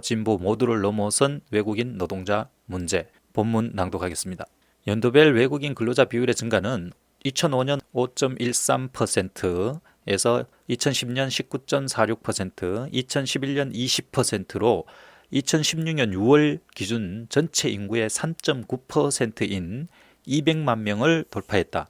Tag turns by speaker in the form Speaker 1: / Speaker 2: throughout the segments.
Speaker 1: 진보 모두를 넘어선 외국인 노동자 문제. 본문 낭독하겠습니다. 연도별 외국인 근로자 비율의 증가는 2005년 5.13%에서 2010년 19.46%, 2011년 20%로 2016년 6월 기준 전체 인구의 3.9%인 200만 명을 돌파했다.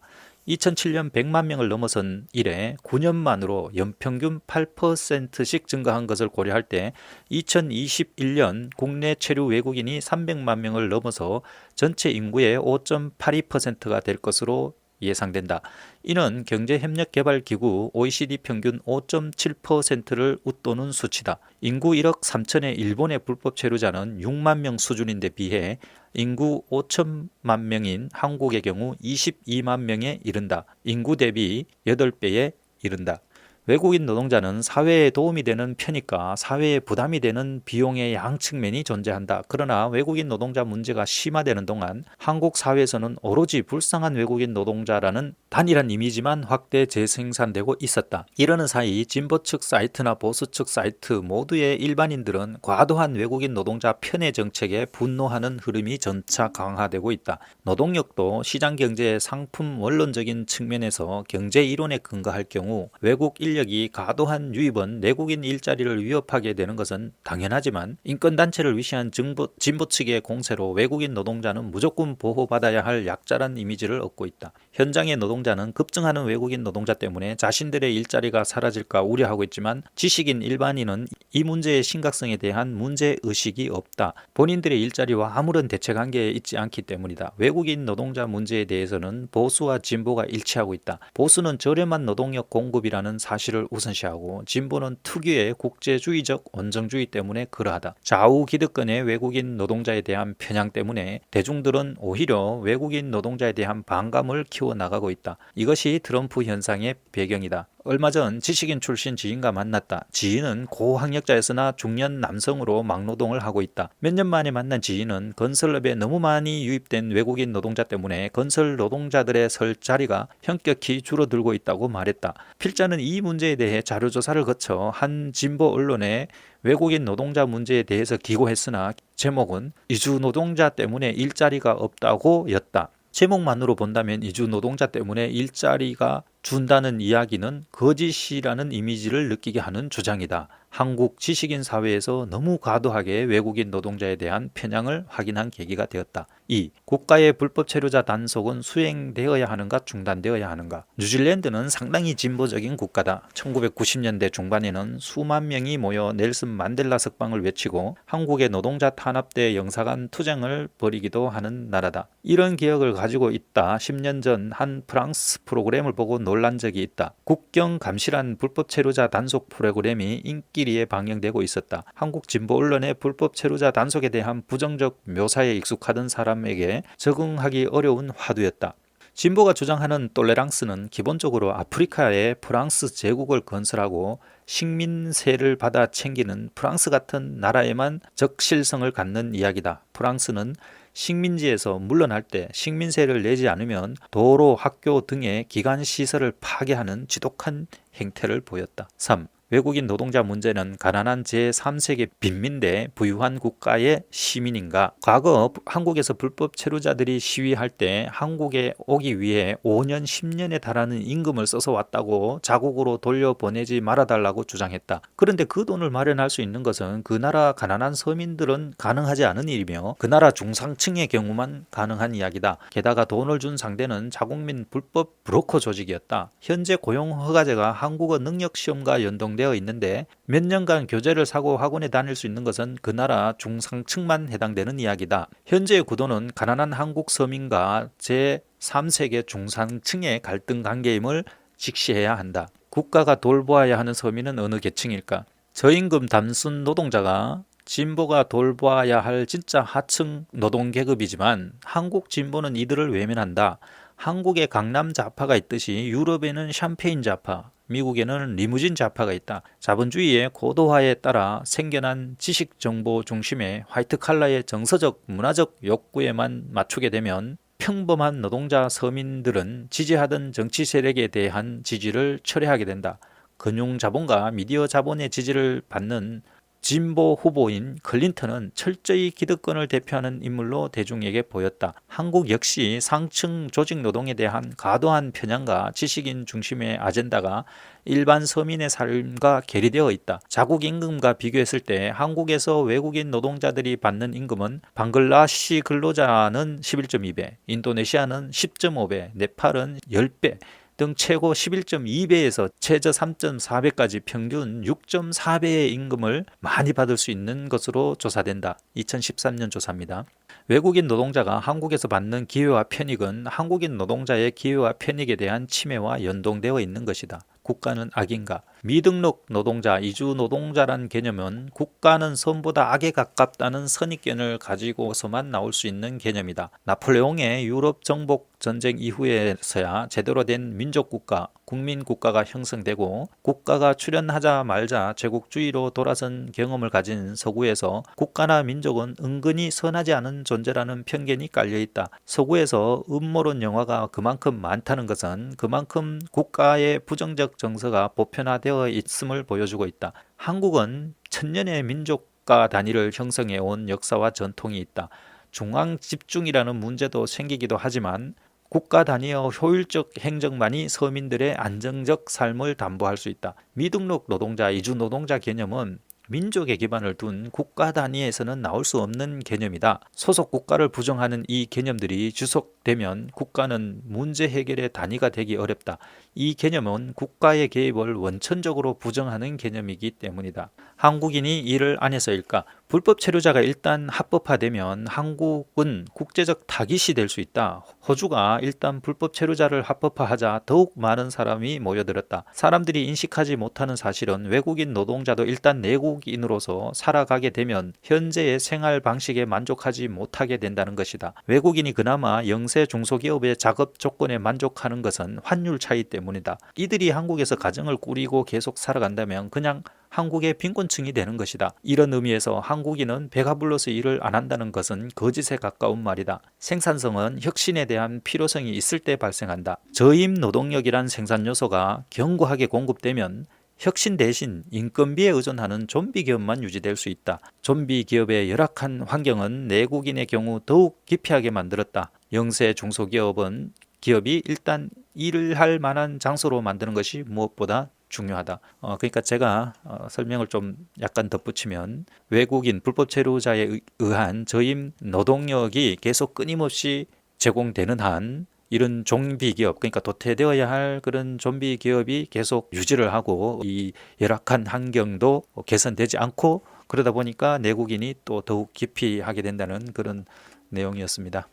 Speaker 1: 2007년 100만 명을 넘어선 이래 9년 만으로 연평균 8%씩 증가한 것을 고려할 때 2021년 국내 체류 외국인이 300만 명을 넘어서 전체 인구의 5.82%가 될 것으로 예상된다. 이는 경제협력개발기구 OECD 평균 5.7%를 웃도는 수치다. 인구 1억 3천의 일본의 불법 체류자는 6만 명 수준인데 비해 인구 5천만 명인 한국의 경우 22만 명에 이른다. 인구 대비 8배에 이른다. 외국인 노동자는 사회에 도움이 되는 편이니까 사회에 부담이 되는 비용의 양측면이 존재한다. 그러나 외국인 노동자 문제가 심화되는 동안 한국 사회에서는 오로지 불쌍한 외국인 노동자라는 단일한 이미지만 확대 재생산되고 있었다. 이러는 사이 진보 측 사이트나 보수 측 사이트 모두의 일반인들은 과도한 외국인 노동자 편의 정책에 분노하는 흐름이 점차 강화되고 있다. 노동력도 시장경제의 상품 원론적인 측면에서 경제 이론에 근거할 경우 외국 인력이 과도한 유입은 내국인 일자리를 위협하게 되는 것은 당연하지만 인권단체를 위시한 진보 측의 공세로 외국인 노동자는 무조건 보호받아야 할 약자란 이미지를 얻고 있다. 현장의 노동자는 급증하는 외국인 노동자 때문에 자신들의 일자리가 사라질까 우려하고 있지만 지식인 일반인은 이 문제의 심각성에 대한 문제의식이 없다. 본인들의 일자리와 아무런 대체관계에 있지 않기 때문이다. 외국인 노동자 문제에 대해서는 보수와 진보가 일치하고 있다. 보수는 저렴한 노동력 공급이라는 사실을 우선시하고 진보는 특유의 국제주의적 원정주의 때문에 그러하다. 좌우 기득권의 외국인 노동자에 대한 편향 때문에 대중들은 오히려 외국인 노동자에 대한 반감을 키워나가고 있다. 이것이 트럼프 현상의 배경이다. 얼마 전 지식인 출신 지인과 만났다. 지인은 고학력자였으나 중년 남성으로 막노동을 하고 있다. 몇 년 만에 만난 지인은 건설업에 너무 많이 유입된 외국인 노동자 때문에 건설 노동자들의 설 자리가 현격히 줄어들고 있다고 말했다. 필자는 이 문제에 대해 자료조사를 거쳐 한 진보 언론에 외국인 노동자 문제에 대해서 기고했으나 제목은 이주 노동자 때문에 일자리가 없다고 였다. 제목만으로 본다면 이주 노동자 때문에 일자리가 준다는 이야기는 거짓이라는 이미지를 느끼게 하는 주장이다. 한국 지식인 사회에서 너무 과도하게 외국인 노동자에 대한 편향을 확인한 계기가 되었다. 2. 국가의 불법 체류자 단속은 수행되어야 하는가 중단되어야 하는가. 뉴질랜드는 상당히 진보적인 국가다. 1990년대 중반에는 수만 명이 모여 넬슨 만델라 석방을 외치고 한국의 노동자 탄압대 영사관 투쟁을 벌이기도 하는 나라다. 이런 기억을 가지고 있다. 10년 전 한 프랑스 프로그램을 보고 놀란 적이 있다. 국경 감시란 불법 체류자 단속 프로그램이 인기리에 방영되고 있었다. 한국 진보 언론의 불법 체류자 단속에 대한 부정적 묘사에 익숙하던 사람에게 적응하기 어려운 화두였다. 진보가 주장하는 톨레랑스는 기본적으로 아프리카에 프랑스 제국을 건설하고 식민세를 받아 챙기는 프랑스 같은 나라에만 적실성을 갖는 이야기다. 프랑스는 식민지에서 물러날 때 식민세를 내지 않으면 도로, 학교 등의 기관시설을 파괴하는 지독한 행태를 보였다. 3. 외국인 노동자 문제는 가난한 제3세계 빈민대 부유한 국가의 시민인가? 과거 한국에서 불법 체류자들이 시위할 때 한국에 오기 위해 5년, 10년에 달하는 임금을 써서 왔다고 자국으로 돌려보내지 말아달라고 주장했다. 그런데 그 돈을 마련할 수 있는 것은 그 나라 가난한 서민들은 가능하지 않은 일이며 그 나라 중상층의 경우만 가능한 이야기다. 게다가 돈을 준 상대는 자국민 불법 브로커 조직이었다. 현재 고용허가제가 한국어 능력시험과 연동 되어 있는데 몇 년간 교재를 사고 학원에 다닐 수 있는 것은 그 나라 중상층만 해당되는 이야기다. 현재의 구도는 가난한 한국 서민과 제3세계 중상층의 갈등 관계임을 직시해야 한다. 국가가 돌보아야 하는 서민은 어느 계층일까? 저임금 단순 노동자가 진보가 돌보아야 할 진짜 하층 노동계급이지만 한국 진보는 이들을 외면한다. 한국에 강남 좌파가 있듯이 유럽에는 샴페인 좌파, 미국에는 리무진 좌파가 있다. 자본주의의 고도화에 따라 생겨난 지식정보 중심의 화이트 칼라의 정서적, 문화적 욕구에만 맞추게 되면 평범한 노동자 서민들은 지지하던 정치 세력에 대한 지지를 철회하게 된다. 금융자본과 미디어 자본의 지지를 받는 진보 후보인 클린턴은 철저히 기득권을 대표하는 인물로 대중에게 보였다. 한국 역시 상층 조직 노동에 대한 과도한 편향과 지식인 중심의 아젠다가 일반 서민의 삶과 괴리되어 있다. 자국 임금과 비교했을 때 한국에서 외국인 노동자들이 받는 임금은 방글라시 근로자는 11.2배, 인도네시아는 10.5배, 네팔은 10배, 등 최고 11.2배에서 최저 3.4배까지 평균 6.4배의 임금을 많이 받을 수 있는 것으로 조사된다. 2013년 조사입니다. 외국인 노동자가 한국에서 받는 기회와 편익은 한국인 노동자의 기회와 편익에 대한 침해와 연동되어 있는 것이다. 국가는 악인가? 미등록 노동자, 이주 노동자란 개념은 국가는 선보다 악에 가깝다는 선입견을 가지고서만 나올 수 있는 개념이다. 나폴레옹의 유럽 정복 전쟁 이후에서야 제대로 된 민족국가, 국민국가가 형성되고 국가가 출현하자 말자 제국주의로 돌아선 경험을 가진 서구에서 국가나 민족은 은근히 선하지 않은 존재라는 편견이 깔려있다. 서구에서 음모론 영화가 그만큼 많다는 것은 그만큼 국가의 부정적 정서가 보편화되어 있음을 보여주고 있다. 한국은 천년의 민족가 단위를 형성해 온 역사와 전통이 있다. 중앙 집중이라는 문제도 생기기도 하지만 국가 단위의 효율적 행정만이 서민들의 안정적 삶을 담보할 수 있다. 미등록 노동자, 이주 노동자 개념은 민족의 기반을 둔 국가 단위에서는 나올 수 없는 개념이다. 소속 국가를 부정하는 이 개념들이 지속되면 국가는 문제 해결의 단위가 되기 어렵다. 이 개념은 국가의 개입을 원천적으로 부정하는 개념이기 때문이다. 한국인이 이를 안 해서일까? 불법 체류자가 일단 합법화되면 한국은 국제적 타깃이 될 수 있다. 호주가 일단 불법 체류자를 합법화하자 더욱 많은 사람이 모여들었다. 사람들이 인식하지 못하는 사실은 외국인 노동자도 일단 내국인으로서 살아가게 되면 현재의 생활 방식에 만족하지 못하게 된다는 것이다. 외국인이 그나마 영세 중소기업의 작업 조건에 만족하는 것은 환율 차이 때문이다. 이들이 한국에서 가정을 꾸리고 계속 살아간다면 그냥 한국의 빈곤층이 되는 것이다. 이런 의미에서 한국인은 배가 불러서 일을 안 한다는 것은 거짓에 가까운 말이다. 생산성은 혁신에 대한 필요성이 있을 때 발생한다. 저임 노동력이란 생산 요소가 견고하게 공급되면 혁신 대신 인건비에 의존하는 좀비 기업만 유지될 수 있다. 좀비 기업의 열악한 환경은 내국인의 경우 더욱 기피하게 만들었다. 영세 중소기업이 일단 일을 할 만한 장소로 만드는 것이 무엇보다 중요하다. 그러니까 제가 설명을 좀 약간 덧붙이면 외국인 불법 체류자에 의한 저임 노동력이 계속 끊임없이 제공되는 한 이런 좀비 기업, 그러니까 도태되어야 할 그런 좀비 기업이 계속 유지를 하고 이 열악한 환경도 개선되지 않고 그러다 보니까 내국인이 또 더욱 기피하게 된다는 그런 내용이었습니다.